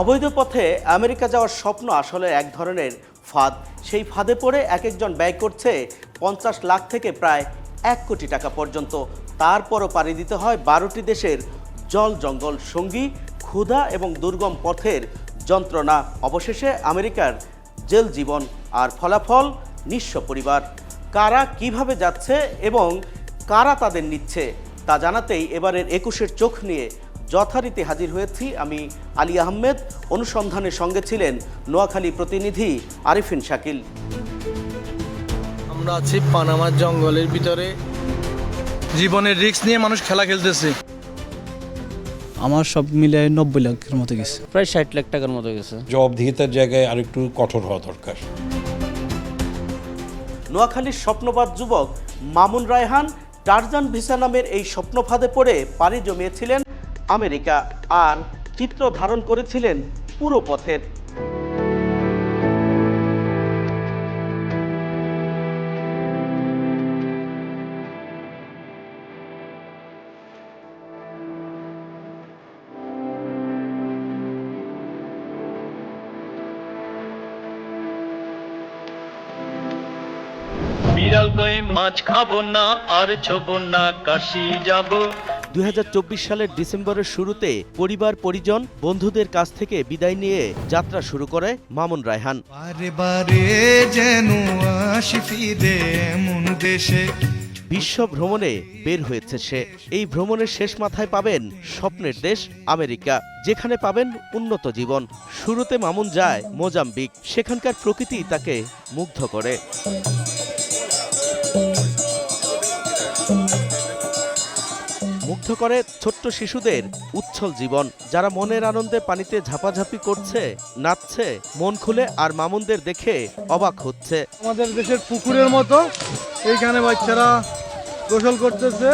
অবৈধ পথে আমেরিকা যাওয়ার স্বপ্ন আসলে এক ধরনের ফাঁদ। সেই ফাঁদে পড়ে এক একজন ব্যয় করছে 50 লাখ থেকে প্রায় 1 কোটি টাকা পর্যন্ত। তারপরও পাড়ি দিতে হয় 12টি দেশের জল জঙ্গল, সঙ্গী ক্ষুধা এবং দুর্গম পথের যন্ত্রণা। অবশেষে আমেরিকার জেল জীবন, আর ফলাফল নিঃস্ব পরিবার। কারা কিভাবে যাচ্ছে এবং কারা তাদের নিচ্ছে তা জানাতেই এবারের 21-এর চোখ নিয়ে যথারীতি হাজির হয়েছি আমি, আলী আহমেদ। অনুসন্ধানের সঙ্গে ছিলেন নোয়াখালী প্রতিনিধি আরিফিন শাকিল। আমরা আছি পানামার জঙ্গলের ভিতরে, জীবনের রিস্ক নিয়ে মানুষ খেলা খেলতেছে। আমার সব মিলে 90 লাখের মতো গেছে, প্রায় 60 লাখ টাকার মতো গেছে। জবাবদিহিতার জায়গায় আরেকটু কঠোর হওয়া দরকার। নোয়াখালীর স্বপ্নবাদ যুবক মামুন রায়হান টারজান ভিসা নামের এই স্বপ্নফাঁদে পড়ে পাড়ি জমিয়েছিলেন আমেরিকা, আর চিত্র ধারণ করেছিলেন পুরো পথের। বিড়াল কই মাছ খাবো না, আর ছোবো না, কাশি যাবো। 2024 সালের ডিসেম্বরের শুরুতে পরিবার পরিজন বন্ধুদের কাছ থেকে বিদায় নিয়ে যাত্রা শুরু করে মামুন রায়হান। বারে বারে যেন আসি ফিরে এমন দেশে। বিশ্ব ভ্রমণে বের হয়েছে সে। এই ভ্রমণের শেষ মাথায় পাবেন স্বপ্নের দেশ আমেরিকা, যেখানে পাবেন উন্নত জীবন। শুরুতে মামুন যায় মোজাম্বিক। সেখানকার প্রকৃতি তাকে মুগ্ধ করে। মুগ্ধ করে ছোট্ট শিশুদের উচ্ছল জীবন, যারা মনের আনন্দে পানিতে ঝাপাঝাপি করছে, নাচছে মন খুলে, আর মামুনদের দেখে অবাক হচ্ছে। আমাদের দেশের পুকুরের মতো এইখানে বাচ্চারা গোসল করতেছে।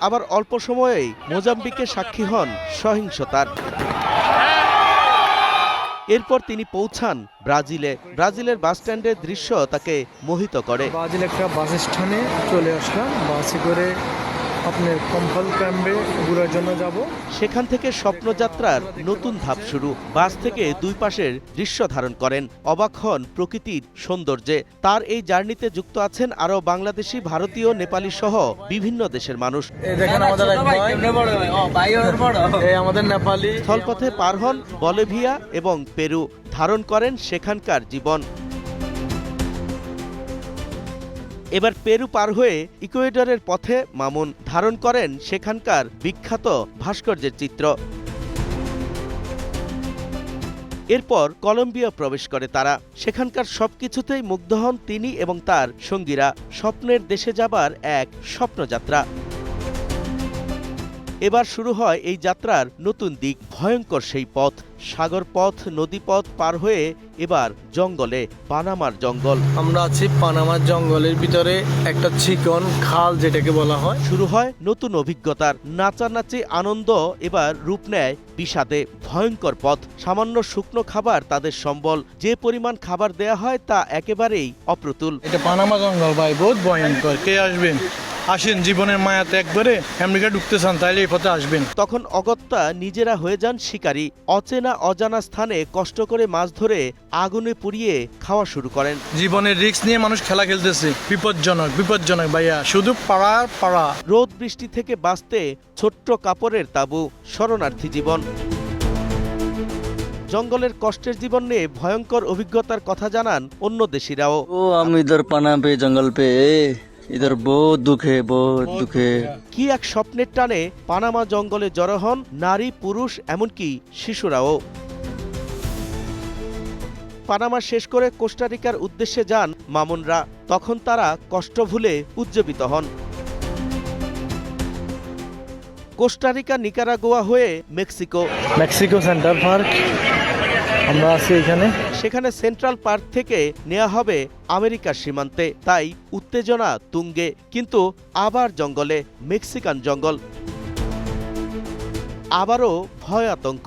আবার অল্প সময়েই মোজাম্বিকে সাক্ষী হন সহিংসতার। এরপর তিনি পৌঁছান ব্রাজিলে। ব্রাজিলের বাস স্ট্যান্ডের দৃশ্য তাকে মোহিত করে। ব্রাজিল একটা বাস স্ট্যান্ডে চলে আসলাম, বাসে করে আপনার কম্পাল ক্যাম্পে ঘোরার জন্য যাব। সেখান থেকে স্বপ্নযাত্রার নতুন ধাপ শুরু। বাস থেকে দুই পাশের দৃশ্য ধারণ করেন, অবাক হন প্রকৃতির সৌন্দর্যে। তার এই জার্নিতে যুক্ত আছেন আরও বাংলাদেশি, ভারতীয়, নেপালি সহ বিভিন্ন দেশের মানুষ। দেখেন আমাদের আমাদের নেপালি। স্থলপথে পার হন বলিভিয়া এবং পেরু, ধারণ করেন সেখানকার জীবন। এবার পেরু পার হয়ে ইকুয়েডরের পথে মামুন, ধারণ করেন সেখানকার বিখ্যাত ভাস্কর্যের চিত্র। এরপর কলম্বিয়া প্রবেশ করে তারা। সেখানকার সবকিছুতেই মুগ্ধ হন তিনি এবং তার সঙ্গীরা। স্বপ্নের দেশে যাবার এক স্বপ্নযাত্রা। এবার শুরু হয় এই যাত্রার নতুন দিক। ভয়ঙ্কর সেই পথ, সাগর পথ, নদীপথ পার হয়ে এবার জঙ্গলে, পানামার জঙ্গল। আমরা আছি পানামার জঙ্গলের ভিতরে, একটা চিকন খাল যেটাকে বলা হয়। শুরু হয় নতুন অভিজ্ঞতার নাচানাচি, আনন্দ এবার রূপ নেয় বিষাদে। ভয়ঙ্কর পথ, সামান্য শুকনো খাবার তাদের সম্বল। যে পরিমাণ খাবার দেয়া হয় তা একেবারেই অপ্রতুল। এটা পানামা জঙ্গল ভাই, বহুত ভয়ঙ্কর। কে আসবেন? আসেন, জীবনের মায়াতে একবারে আমেরিকা ঢুকতে চান তাইলে এই পথে আসবেন। তখন অগত্যা নিজেরা হয়ে যান শিকারী। অচেনা অজানা স্থানে কষ্ট করে মাছ ধরে আগুনে পুড়িয়ে খাওয়া শুরু করেন। জীবনের রিস্ক নিয়ে মানুষ খেলা খেলতেছে। বিপজ্জনক, বিপজ্জনক ভাইয়া, শুধু পাড়া। রোদ বৃষ্টি থেকে বাঁচতে ছোট্ট কাপড়ের তাঁবু, শরণার্থী জীবন। জঙ্গলের কষ্টের জীবন নিয়ে ভয়ঙ্কর অভিজ্ঞতার কথা জানান অন্য দেশিরাও। ও আমি ইধর পানা পে জঙ্গল পে ইধর বহুত দুঃখে। কি এক স্বপ্নের টানে পানামা জঙ্গলে জড়ো হন নারী, পুরুষ, এমনকি শিশুরাও। পানামা শেষ করে কোস্টারিকার উদ্দেশ্যে যান মামুনরা। তখন তারা কষ্ট ভুলে উজ্জীবিত হন। কোস্টারিকা, নিকারাগুয়া হয়ে মেক্সিকো সেন্টার পার্ক আমরা আছি এখানে। সেখানে সেন্ট্রাল পার্ক থেকে নেওয়া হবে আমেরিকার সীমান্তে। তাই উত্তেজনা তুঙ্গে, কিন্তু আবার জঙ্গলে, মেক্সিকান জঙ্গল। আবারও ভয় আতঙ্ক।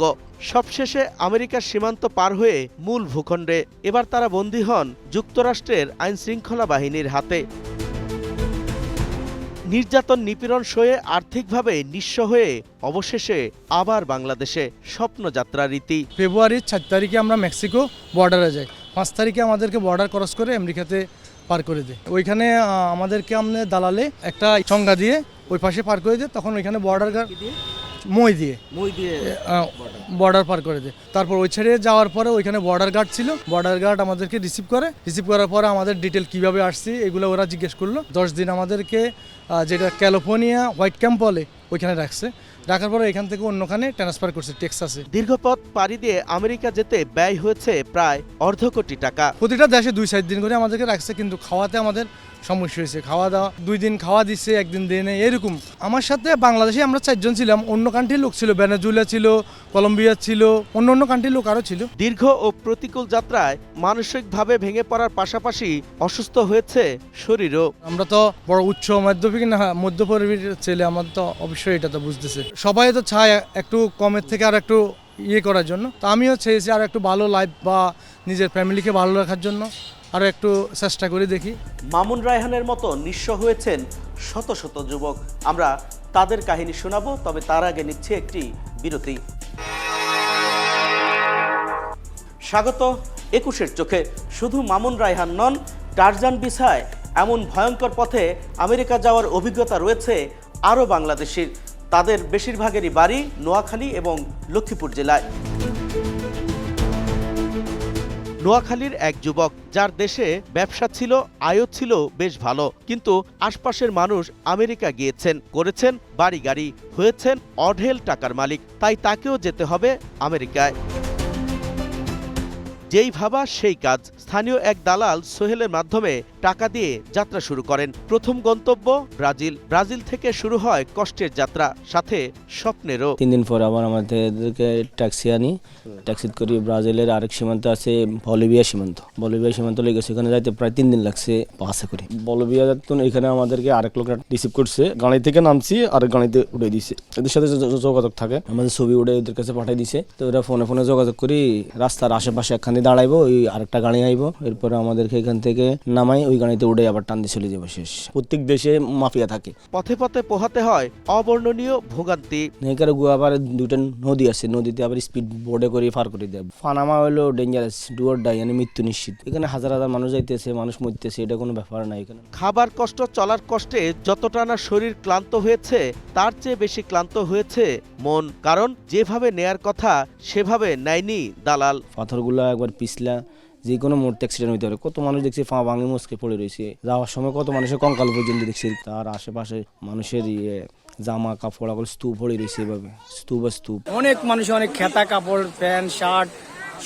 সবশেষে আমেরিকার সীমান্ত পার হয়ে মূল ভূখণ্ডে। এবার তারা বন্দী হন যুক্তরাষ্ট্রের আইনশৃঙ্খলা বাহিনীর হাতে। নির্যাতন নিপীড়ন সয়ে আর্থিকভাবে নিঃস্ব হয়ে অবশেষে আবার বাংলাদেশে স্বপ্নযাত্রা রীতি। ফেব্রুয়ারির 4 তারিখে আমরা মেক্সিকো বর্ডারে যাই, 5 তারিখে আমাদেরকে বর্ডার ক্রস করে আমেরিকাতে পার করে দেয়। ওইখানে আমাদেরকে আমাদের দালালে একটা সংজ্ঞা দিয়ে ওই পাশে পার করে দেয়, তখন ওইখানে বর্ডার গার্ড মই দিয়ে বর্ডার পার করে দেয়। তারপর ওই ছেড়ে যাওয়ার পরে ওইখানে বর্ডার গার্ড ছিল, বর্ডার গার্ড আমাদেরকে রিসিভ করার পরে আমাদের ডিটেল কিভাবে আসছি এগুলো ওরা জিজ্ঞেস করলো। 10 দিন আমাদেরকে যেটা ক্যালিফোর্নিয়া হোয়াইট ক্যাম্প বলে ওইখানে রাখার পরে এখান থেকে অন্যখানে ট্রান্সফার করছে টেক্সাসে। দীর্ঘপথ পাড়ি দিয়ে আমেরিকা যেতে ব্যয় হয়েছে প্রায় $250 কোটি। প্রতিটা দেশে 2-4 দিন করে আমাদেরকে রাখছে, কিন্তু খাওয়াতে আমাদের সমস্যা হয়েছে। খাওয়া দাওয়া 2 দিন খাওয়া দিচ্ছে, 1 দিন দেয় না এরকম। আমার সাথে বাংলাদেশে আমরা 4 জন ছিলাম, অন্য কান্ট্রির লোক ছিল, ভেনেজুয়েলা ছিল, কলম্বিয়া ছিল, অন্য কান্ট্রির লোক আরও ছিল। দীর্ঘ ও প্রতিকূল যাত্রায় মানসিকভাবে ভেঙে পড়ার পাশাপাশি অসুস্থ হয়েছে শরীরও। আমরা তো বড় উচ্চ মাধ্যমিক না মধ্যপরিবারের ছেলে, আমার তো অবশ্যই এটা তো বুঝতেছে। সবাই তো চায় একটু কমের থেকে আর একটু করার জন্য, তো আমিও চেয়েছি আর একটু ভালো লাইফ বা নিজের ফ্যামিলিকে ভালো রাখার জন্য আরও একটু চেষ্টা করে দেখি। মামুন রায়হানের মতো নিঃস্ব হয়েছেন শত শত যুবক। আমরা তাদের কাহিনী শোনাবো, তবে তার আগে নিচ্ছে একটি বিরতি। স্বাগত 21-এর চোখে। শুধু মামুন রায়হান নন, টারজান বিছায় এমন ভয়ঙ্কর পথে আমেরিকা যাওয়ার অভিজ্ঞতা রয়েছে আরও বাংলাদেশির। তাদের বেশিরভাগেরই বাড়ি নোয়াখালী এবং লক্ষ্মীপুর জেলায়। নোয়াখালীর এক যুবক, যার দেশে ব্যবসা ছিল, আয়ও ছিল বেশ ভালো, কিন্তু আশপাশের মানুষ আমেরিকা গিয়েছেন, করেছেন বাড়ি গাড়ি, হয়েছেন অঢেল টাকার মালিক, তাই তাকেও যেতে হবে আমেরিকায়। যেই ভাবা সেই কাজ। স্থানীয় এক দালাল সোহেলের মাধ্যমে টাকা দিয়ে যাত্রা শুরু করেন। প্রথম গন্তব্য ব্রাজিল থেকে শুরু হয় কষ্টের যাত্রা, সাথে স্বপ্নেরও। 3 দিন পর আবার আমাদেরকে ট্যাক্সি আনি, ট্যাক্সি করি ব্রাজিলের আরেক সীমান্ত আছে বলিভিয়া সীমান্ত লেগেছে, ওখানে যাইতে প্রায় 3 দিন লাগছে বাসে করে। বলিভিয়া এখানে আমাদেরকে আরেক লোক রিসিভ করছে, গাড়ি থেকে নামছি আরেক গাড়িতে উঠে দিছে। এদের সাথে যোগাযোগ থাকে, আমাদের ছবি উঠে ওদের কাছে পাঠিয়ে দিছে। তো ওরা ফোনে যোগাযোগ করি, রাস্তার আশেপাশে একখানে দাঁড়াইবো, ওই আরেকটা গাড়ি আইবো, এরপরে আমাদেরকে এখান থেকে নামাই, ওই গাড়িতে উঠে আবার টান দিয়ে চলে যাবো। শেষ। প্রত্যেক দেশে মাফিয়া থাকে, পথে পথে পোহাতে হয় অবর্ণনীয় ভোগান্তি। নিকারাগুয়া আবার 2টা নদী আছে, নদীতে আবার স্পিড বোর্ডে করে পার করে দেয়। পানামা হলো ডেঞ্জারাস, ডু অর ডাই, মানে মৃত্যু নিশ্চিত। এখানে হাজার হাজার মানুষ যাইতেছে, মানুষ মরতেছে, এটা কোনো ব্যাপার না। এখানে খাবার কষ্ট, চলার কষ্টে যতটা না শরীর ক্লান্ত হয়েছে, তার চেয়ে বেশি ক্লান্ত হয়েছে মন। কারণ যেভাবে নেয়ার কথা সেভাবে নেয়নি দালাল। পাথরগুলো একবার পিছলা, যে কোনো মুহূর্তে অ্যাক্সিডেন্ট হইতে পারে। কত মানুষ দেখছি পা ভাঙে মুসকে পড়ে রয়েছে, যাওয়ার সময় কত মানুষের কঙ্কাল পর্যন্ত দেখছি। তার আশেপাশে মানুষের জামা কাপড় স্তূপ পড়ে রয়েছে, এভাবে স্তূপ। অনেক মানুষ অনেক খেতা কাপড় প্যান্ট শার্ট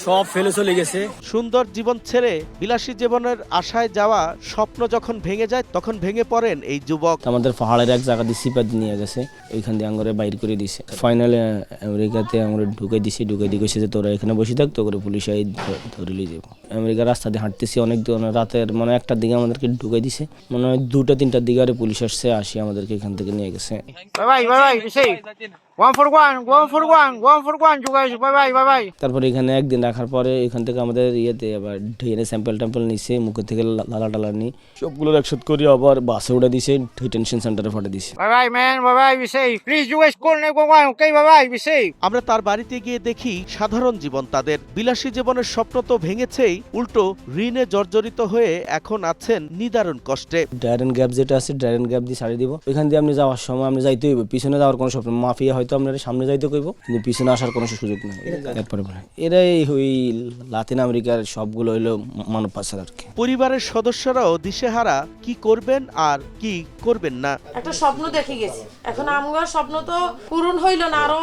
সব ফেলে চলে গেছে। সুন্দর জীবন ছেড়ে বিলাসী জীবনের আশায় যাওয়া স্বপ্ন যখন ভেঙে যায়, তখন ভেঙে পড়েন এই যুবক। আমাদের পাহাড়ের এক জায়গা দিয়ে সিপাত নিয়ে গেছে, ওইখান দিয়ে আঙ্গরে বাইর করে দিছে। ফাইনালে আমেরিকাতে আমরা ঢুকে দিছি, যে তোরা এখানে বসে থাক, তো করে পুলিশ ধরে নিয়ে যাবো। আমেরিকার রাস্তা দিয়ে হাঁটতেছি, অনেক রাতের 1টার দিকে আমাদেরকে ঢুকে দিছে, 2টা-3টার দিকে আরে পুলিশ আসি আমাদেরকে এখান থেকে নিয়ে গেছে। তারপরে এখানে একদিন রাখার পরে এখান থেকে আমাদের আবার ডিএনএ স্যাম্পল নিছে, মুখের থেকে লালা নি সবগুলো একসাথ করে আবার বাসে উঠে দিছে, ডিটেনশন সেন্টারে পাঠিয়ে দিছে। আমরা তার বাড়িতে গিয়ে দেখি সাধারণ জীবন তাদের। বিলাসী জীবনের স্বপ্ন তো ভেঙেছেই, উল্টো ঋণে জর্জরিত হয়ে এখন আছেন নিদারুণ কষ্টে। ড্রাইডেন গ্যাপ যেটা আছে, ড্রাইডেন গ্যাপ দিয়ে ছাড়িয়ে দিব। ওইখান দিয়ে আপনি যাওয়ার সময় আপনি যাইতে হইব, পিছনে যাওয়ার কোনো স্বপ্ন। মাফিয়া হয়তো আপনার সামনে যাইতে কইব, কিন্তু পিছনে আসার কোনো সুযোগ নেই। এরপরে এরাই ওই লাতিন আমেরিকার সবগুলো হইলো মানব পাচার আর কি। পরিবারের সদস্যরাও দিশেহারা, কি করবেন আর কি করবেন না। একটা স্বপ্ন দেখে গেছি, এখন আমার স্বপ্ন তো পূরণ হইল না, আরো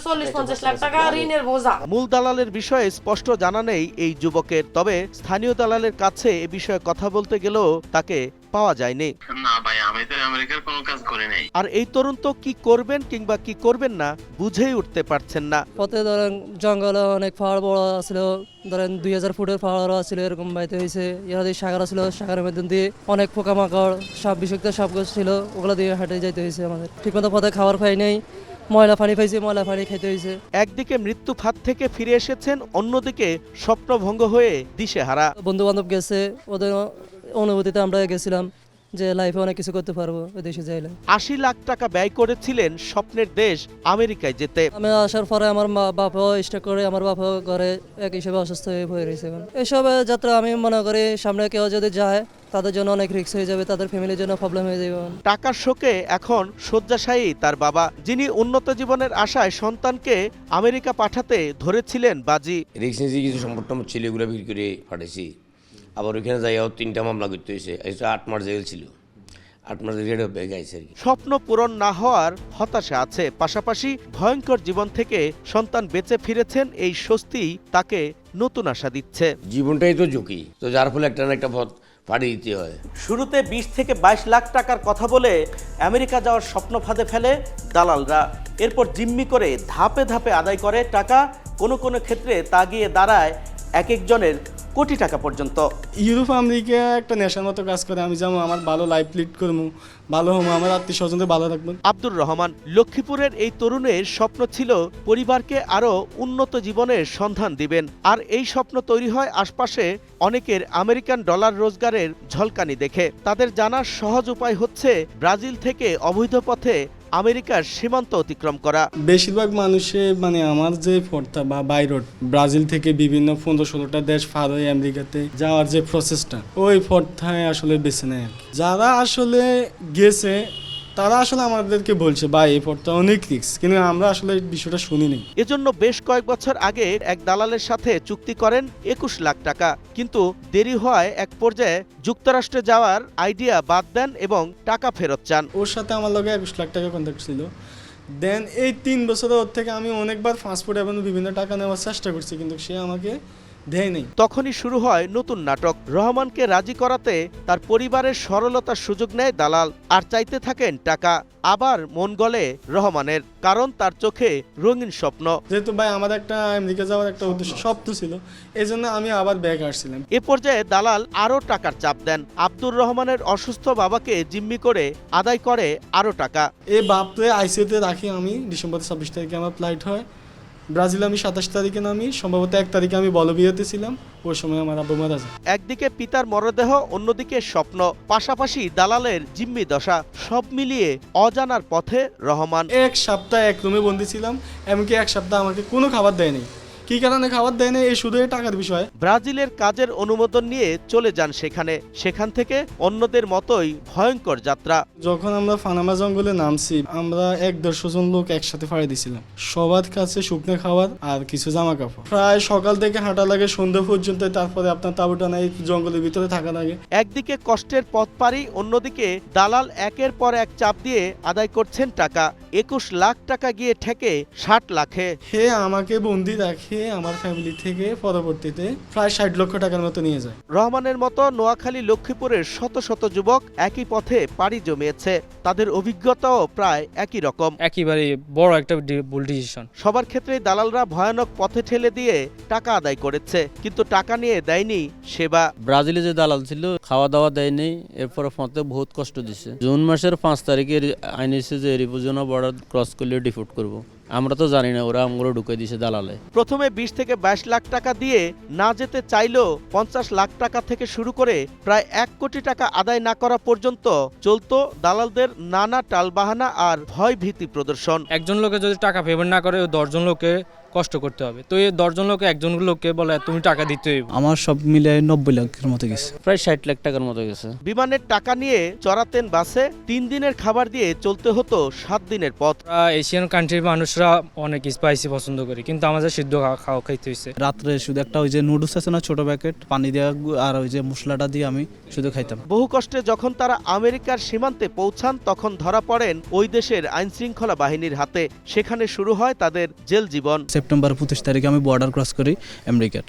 40-50 লাখ টাকা ঋণের বোঝা। মূল দালালের বিষয়ে স্পষ্ট জানা নেই এই যুবকের, তবে স্থানীয় দালালের কাছে এ বিষয়ে কথা বলতে গেলেও তাকে পাওয়া যায়নি। না ভাই, আমি তো আমেরিকার কোনো কাজ করি নাই। আর এই তরুণ তো কি করবেন কিংবা কি করবেন না বুঝেই উঠতে পারছেন না। পথে ধরেন জঙ্গলে অনেক পাহাড় বড় ছিল, ধরেন 2000 ফুটের পাহাড় ছিল, এরকম বাইতে হয়েছে। ইয়াদের সাগর ছিল, সাগরের মধ্যে দিয়ে অনেক পোকামাকড়, সাপ বিষাক্ত সাপ গাছ ছিল, ওগুলো দিয়ে হাঁটে যাইতে হয়েছে আমাদের। ঠিকমতো পথে খাবার খাই নাই, ময়লা পানি পাইছে, ময়লা পানি খাইতে হয়েছে। একদিকে মৃত্যু ফাঁদ থেকে ফিরে এসেছেন, অন্যদিকে স্বপ্নভঙ্গ হয়ে দিশেহারা। বন্ধু বান্ধব গেছে, ওদের অনুভূতিতে আমরা গেছিলাম, যে লাইফে অনেক কিছু করতে পারবো ওই দেশে যাইলে। ৮০ লাখ টাকা ব্যয় করেছিলেন স্বপ্নের দেশ আমেরিকায় যেতে। আমি আসার পরে আমার বাবাও স্ট্রোক করে, আমার বাবা ঘরে এক হিসেবে অসুস্থ হয়ে পড়ে রয়েছে। এখন এসব যাত্রা আমি মনে করি সামনে কেউ যদি যায় তাদের জন্য অনেক রিস্ক হয়ে যাবে, তাদের ফ্যামিলির জন্য প্রবলেম হয়ে যাবে। টাকার শোকে এখন শয্যাশায়ী তার বাবা, যিনি উন্নত জীবনের আশায় সন্তানকে আমেরিকা পাঠাতে ধরেছিলেন বাজি। রিক্স নিয়েছি, কিছু সম্পদ টম্পদ ছিল, এগুলো বিক্রি করে পাঠাইছি। আবার ওইখানে যাইয়াও 3টা মামলা করতে হয়েছে। 8 মাস জেল ছিল, 8 মাস রেডে ব্যাগে আইছে আর কি। স্বপ্ন পূরণ না হওয়ার হতাশা আছে, পাশাপাশি ভয়ঙ্কর জীবন থেকে সন্তান বেঁচে ফিরেছেন, এই স্বস্তি তাকে নতুন আশা দিচ্ছে। জীবনটাই তো ঝুঁকি, তো যার ফলে একটা না একটা পথ পাড়ি দিতে হয়। শুরুতে 20 থেকে 22 লাখ টাকার কথা বলে আমেরিকা যাওয়ার স্বপ্ন ফাঁদে ফেলে দালালরা। এরপর জিম্মি করে ধাপে ধাপে আদায় করে টাকা। কোনো কোনো ক্ষেত্রে তা গিয়ে দাঁড়ায় এক একজনের কোটি টাকা পর্যন্ত। ইউরোপ আমেরিকা একটা নেশার মতো কাজ করে। আমি যেমন আমার ভালো লাইফ লিড করবো, ভালো হবো, আমার আত্মীয় স্বজনদের ভালো রাখবো। আব্দুর রহমান লক্ষ্মীপুরের এই তরুণের স্বপ্ন ছিল পরিবারকে আরও উন্নত জীবনের সন্ধান দিবেন। আর এই স্বপ্ন তৈরি হয় আশপাশে অনেকের আমেরিকান ডলার রোজগারের ঝলকানি দেখে। তাদের জানার সহজ উপায় হচ্ছে ব্রাজিল থেকে অবৈধ পথে আমেরিকার সীমান্ত অতিক্রম করা। বেশিরভাগ মানুষে মানে আমার যে পথটা বা বাই রোড, ব্রাজিল থেকে বিভিন্ন 15-16টা দেশ পার হয়ে আমেরিকাতে যাওয়ার যে প্রসেসটা, ওই পথটাই আসলে বেছে নেয় আর কি। যারা আসলে গেছে তারা আসলে আমাদেরকে বলছে ভাই এই পথটা অনেক রিস্ক, কিন্তু আমরা আসলে এই বিষয়টা শুনিনি। এজন্য বেশ কয়েক বছর আগে এক দালালের সাথে চুক্তি করেন 21 লাখ টাকা, কিন্তু দেরি হওয়ায় এক পর্যায়ে যুক্তরাষ্ট্রে যাওয়ার আইডিয়া বাদ দেন এবং টাকা ফেরত চান। ওর সাথে আমার লগে 21 লাখ টাকা কন্ট্যাক্ট ছিল। দেন এই 3 বছরের ওর থেকে আমি অনেকবার পাসপোর্ট এবং বিভিন্ন টাকা নেওয়ার চেষ্টা করছি, কিন্তু সে আমাকে দেয় নেই। তখনই শুরু হয় নতুন নাটক। রহমানকে রাজি করাতে তার পরিবারের সরলতার সুযোগ নেয় দালাল, আর চাইতে থাকেন টাকা। আবার মন গলে রহমানের, কারণ তার চোখে রঙিন স্বপ্ন। যেহেতু ভাই আমার একটা আমেরিকা যাওয়ার একটা উদ্দেশ্য স্বপ্ন ছিল, এই জন্য আমি আবার ব্যাক আসছিলাম। এ পর্যায়ে দালাল আরও টাকার চাপ দেন। আব্দুর রহমানের অসুস্থ বাবাকে জিম্মি করে আদায় করে আরও টাকা। এই বাপরে আইসিইউতে রাখি আমি। ডিসেম্বর 26 তারিখে আমার ফ্লাইট হয়। ব্রাজিল আমি 27 তারিখে নামি, সম্ভবত 1 তারিখে আমি বলবিয়াতে ছিলাম। ওই সময় আমার আব্বু মারা যায়। একদিকে পিতার মরদেহ, অন্যদিকে স্বপ্ন, পাশাপাশি দালালের জিম্মি দশা, সব মিলিয়ে অজানার পথে রহমান। 1 সপ্তাহ এক রুমে বন্দি ছিলাম, এমনকি 1 সপ্তাহ আমাকে কোনো খাবার দেয়নি। কি কারণে খাবার দেয় না, এই শুধু এই টাকার বিষয়। ব্রাজিলের কাজের অনুমোদন নিয়ে চলে যান সেখান থেকে অন্যদের মতোই ভয়ঙ্কর যাত্রা। যখন আমরা পানামা জঙ্গলে নামছি, আমরা 1-150 জন লোক একসাথে ফাড়ি দিয়েছিলাম। সবার কাছে শুকনো খাবার আর কিছু জামা কাপড়। প্রায় সকাল থেকে হাঁটা লাগে সন্ধ্যা পর্যন্ত, তারপরে আপনার তাঁবুটা নাই, জঙ্গলের ভিতরে থাকা লাগে। একদিকে কষ্টের পথ পাড়ি, অন্যদিকে দালাল একের পর এক চাপ দিয়ে আদায় করছেন টাকা। 21 লাখ টাকা গিয়ে ঠেকে 60 লাখে। হে আমাকে বন্দি রাখে আমার ফ্যামিলি থেকে পরবর্তীতে প্রায় 60 লক্ষ টাকার মতো নিয়ে যায়। রহমানের মতো নোয়াখালী, লক্ষ্মীপুরের শত শত যুবক একই পথে পাড়ি জমিয়েছে। তাদের অভিজ্ঞতাও প্রায় একই রকম। একেবারে বড় একটা ভুল ডিসিশন। সবার ক্ষেত্রেই দালালরা ভয়ানক পথে ঠেলে দিয়ে টাকা আদায় করেছে, কিন্তু টাকা নিয়ে দেয়নি সেবা। ব্রাজিলে যে দালাল ছিল খাওয়া দাওয়া দেয়নি, এরপর ফোনতে বহুত কষ্ট দিছে। জুন মাসের 5 তারিখে আইন এসেছে যে রিপুজনা বর্ডার ক্রস করলে ডিপোর্ট করব। আমরা তো জানি না, ওরা আমগুলো ঢুকে দিয়েছে দালালে। প্রথমে 20 থেকে 22 লাখ টাকা দিয়ে না যেতে চাইলেও 50 লাখ টাকা থেকে শুরু করে প্রায় 1 কোটি টাকা আদায় না করা পর্যন্ত চলতো দালালদের নানা টালবাহানা আর ভয় ভীতি প্রদর্শন। একজন লোকে যদি টাকা পেমেন্ট না করে 10 জন লোকে কষ্ট করতে হবে। তো এই 10 জন লোকে একজন লোককে বলে তুমি টাকা দিতে হইব। আমার সব মিলে 90 লাখের মতো গেছে, প্রায় 60 লাখ টাকার মতো গেছে। বিমানের টাকা নিয়ে চড়াতেন বাসে, 3 দিনের খাবার দিয়ে চলতে হতো 7 দিনের পথ। এশিয়ান কান্ট্রির মানুষরা অনেক স্পাইসি পছন্দ করে, কিন্তু আমাদের সিদ্ধ খাওয়া খাইতে হয়েছে। রাত্রে শুধু একটা ওই যে নুডলস আছে না ছোট প্যাকেট, পানি দেওয়া আর ওই যে মশলাটা দিয়ে আমি শুধু খাইতাম। বহু কষ্টে যখন তারা আমেরিকার সীমান্তে পৌঁছান, তখন ধরা পড়েন ওই দেশের আইনশৃঙ্খলা বাহিনীর হাতে। সেখানে শুরু হয় তাদের জেল জীবন। সেপ্টেম্বর 25 তারিখে আমি বর্ডার ক্রস করি আমেরিকার,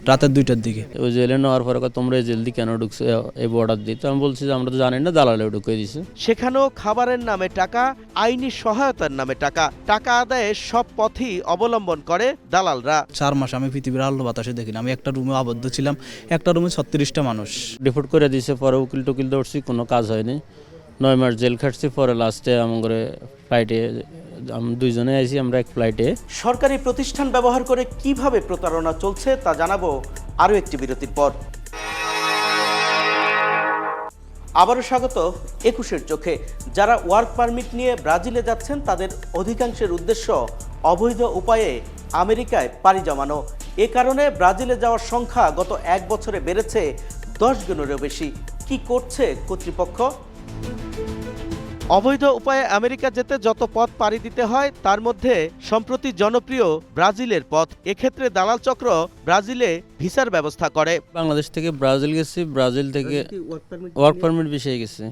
রাতের 2টার দিকে। ওই জেলে নেওয়ার পরে তোমরা জলদি কেন ঢুকছো এই বর্ডার দিয়ে? তো আমি বলছি যে আমরা তো জানি না, দালালে ঢুকে দিছে। সেখানেও খাবারের নামে টাকা, আইনি সহায়তার নামে টাকা, টাকা আদায়ে সব পথই অবলম্বন করে দালালরা। 4 মাস আমি পৃথিবীর আলো বাতাসে দেখিনি। আমি একটা রুমে আবদ্ধ ছিলাম, একটা রুমে 36টা মানুষ। ডিপোর্ট করে দিয়েছে, পরে উকিল টুকিল দৌড়ছি, কোনো কাজ হয়নি। 9 মাস জেল খাটছি, পরে লাস্টে আমার ফ্লাইটে 2 জনে আইছি, আমরা এক ফ্লাইটে। সরকারি প্রতিষ্ঠান ব্যবহার করে কিভাবে প্রতারণা চলছে তা জানাবো আরও একটি বিরতির পর। আবারও স্বাগত 21-এর চোখে। যারা ওয়ার্ক পারমিট নিয়ে ব্রাজিলে যাচ্ছেন তাদের অধিকাংশের উদ্দেশ্য অবৈধ উপায়ে আমেরিকায় পাড়ি জমানো। এ কারণে ব্রাজিলে যাওয়ার সংখ্যা গত 1 বছরে বেড়েছে 10 গুণেরও বেশি। কি করছে কর্তৃপক্ষ? অবৈধ উপায়ে আমেরিকা যেতে যত পথ পাড়ি দিতে হয় তার মধ্যে সম্প্রতি জনপ্রিয় ব্রাজিলের পথ। এক্ষেত্রে দালাল চক্র ব্রাজিলে ভিসার ব্যবস্থা করে। বাংলাদেশ থেকে ব্রাজিল গেছি, ব্রাজিল থেকে ওয়ার্ক পারমিট বিষয়ে গেছে।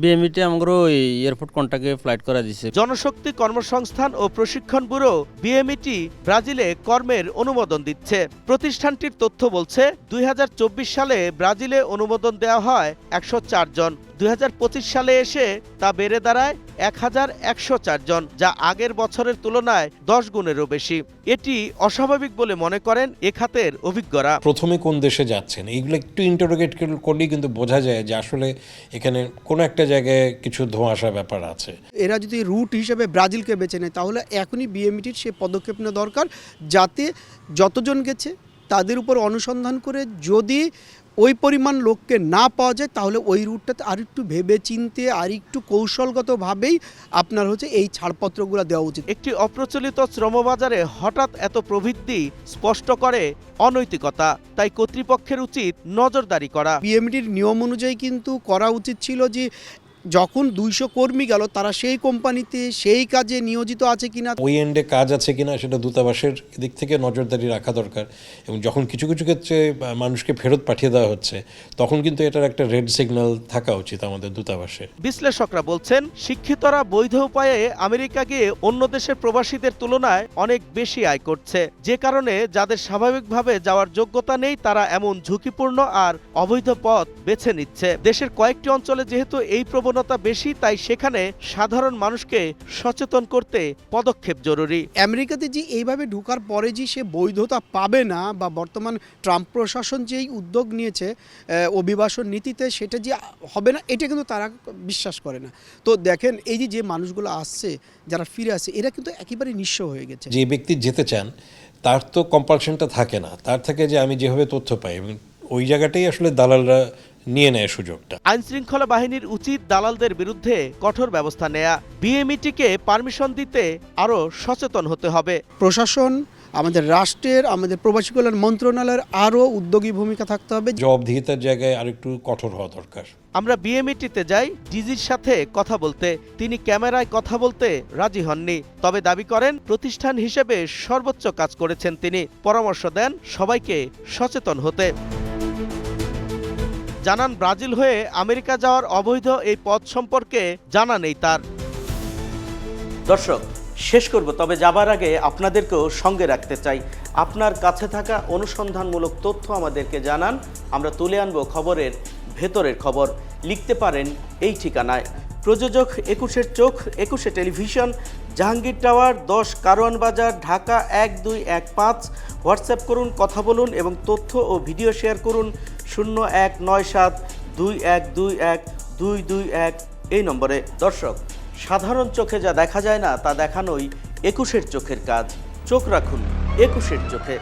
বিএমইতে আমাদের ওই এয়ারপোর্ট কন্ট্যাক্টে ফ্লাইট করা দিছে। জনশক্তি কর্মসংস্থান ও প্রশিক্ষণ ব্যুরো বিএমইটি ব্রাজিলে কর্মের অনুমোদন দিচ্ছে। প্রতিষ্ঠানটির তথ্য বলছে 2024 সালে ব্রাজিলে অনুমোদন দেওয়া হয় 104 জন। 2025 সালে এসে তা বেড়ে দাঁড়ায় 1104 জন, যা আগের বছরের তুলনায় 10 গুণেরও বেশি। এটি অস্বাভাবিক বলে মনে করেন এ খাতের অভিজ্ঞরা। প্রথমে কোন দেশে যাচ্ছেন এইগুলো একটু ইন্টারোগেট করলেই কিন্তু বোঝা যায় যে আসলে এখানে কোনো একটা জায়গায় কিছু ধোঁয়াশা ব্যাপার আছে। এরা যদি রুট হিসেবে ব্রাজিলকে বেছে নেয় তাহলে এখনই বিএমইটির সে পদক্ষেপ নেওয়া দরকার, যাতে যতজন গেছে তাদের উপর অনুসন্ধান করে যদি ওই পরিমাণ লোককে না পাওয়া যায় তাহলে ওই রুটটাতে আর একটু ভেবে চিনতে আর একটু কৌশলগতভাবেই আপনার হচ্ছে এই ছাড়পত্রগুলো দেওয়া উচিত। একটি অপ্রচলিত শ্রমবাজারে হঠাৎ এত প্রবৃদ্ধি স্পষ্ট করে অনৈতিকতা। তাই কর্তৃপক্ষের উচিত নজরদারি করা। বিএমইটির নিয়ম অনুযায়ী কিন্তু করা উচিত ছিল যে যখন 200 কর্মী গেল তারা সেই কোম্পানিতে সেই কাজে নিয়োজিত আছে কিনা, ওই এন্ডে কাজ আছে কিনা সেটা দূতাবাসের দিক থেকে নজরদারি রাখা দরকার। এবং যখন কিছু কিছু ক্ষেত্রে মানুষকে ফেরত পাঠিয়ে দেওয়া হচ্ছে তখন কিন্তু এটার একটা রেড সিগন্যাল থাকা উচিত আমাদের দূতাবাসের। বিশ্লেষকরা বলছেন শিক্ষিতরা বৈধ উপায়ে আমেরিকা গিয়ে অন্য দেশের প্রবাসীদের তুলনায় অনেক বেশি আয় করছে, যে কারণে যাদের স্বাভাবিকভাবে যাওয়ার যোগ্যতা নেই তারা এমন ঝুঁকিপূর্ণ আর অবৈধ পথ বেছে নিচ্ছে। দেশের কয়েকটি অঞ্চলে যেহেতু এই প্রবণতা বেশি, তাই সেখানে সাধারণ মানুষকে সচেতন করতে পদক্ষেপ জরুরি। আমেরিকাতে যে এইভাবে ঢোকার পরে যে সে বৈধতা পাবে না, বা বর্তমান ট্রাম্প প্রশাসন যেই উদ্যোগ নিয়েছে অভিবাসন নীতিতে সেটা যে হবে না, এটা কিন্তু তারা বিশ্বাস করে না। তো দেখেন এই যে মানুষগুলো আসছে, যারা ফিরে আসছে, এরা কিন্তু একেবারে নিঃস্ব হয়ে গেছে। যে ব্যক্তি যেতে চান তার তো কম্পালশনটা থাকে না, তার থাকে যে আমি যেভাবে তথ্য পাই এবং ওই জায়গাটাই আসলে দালালরা নিয়ে নেয় সুযোগটা। আইন শৃঙ্খলা বাহিনীর উচিত দালালদের বিরুদ্ধে কঠোর ব্যবস্থা নেয়া। বিএমইটিকে পারমিশন দিতে আরও সচেতন হতে হবে। প্রশাসন, আমাদের রাষ্ট্রের, আমাদের প্রবাসী কল্যাণ মন্ত্রণালয়ের আরও উদ্যোগী ভূমিকা থাকতে হবে। জবাবদিহিতার জায়গায় আরেকটু কঠোর হওয়া দরকার। আমরা বিএমইটিতে যাই ডিজির সাথে কথা বলতে। তিনি ক্যামেরায় কথা বলতে রাজি হননি, তবে দাবি করেন প্রতিষ্ঠান হিসেবে সর্বোচ্চ কাজ করেছেন তিনি। পরামর্শ দেন সবাইকে সচেতন হতে। জানান ব্রাজিল হয়ে আমেরিকা যাওয়ার অবৈধ এই পথ সম্পর্কে জানা নেই তার। দর্শক, শেষ করব, তবে যাবার আগে আপনাদেরকেও সঙ্গে রাখতে চাই। আপনার কাছে থাকা অনুসন্ধানমূলক তথ্য আমাদেরকে জানান, আমরা তুলে আনব খবরের ভেতরের খবর। লিখতে পারেন এই ঠিকানায়। প্রযোজক 21-এর চোখ, 21 টেলিভিশন, জাহাঙ্গীর টাওয়ার, 10 কারওয়ান বাজার, ঢাকা 1215। হোয়াটসঅ্যাপ করুন, কথা বলুন এবং তথ্য ও ভিডিও শেয়ার করুন 019721212221 এই নম্বরে। দর্শক, সাধারণ চোখে যা দেখা যায় না তা দেখানোই 21-এর চোখের কাজ। চোখ রাখুন 21-এর চোখে।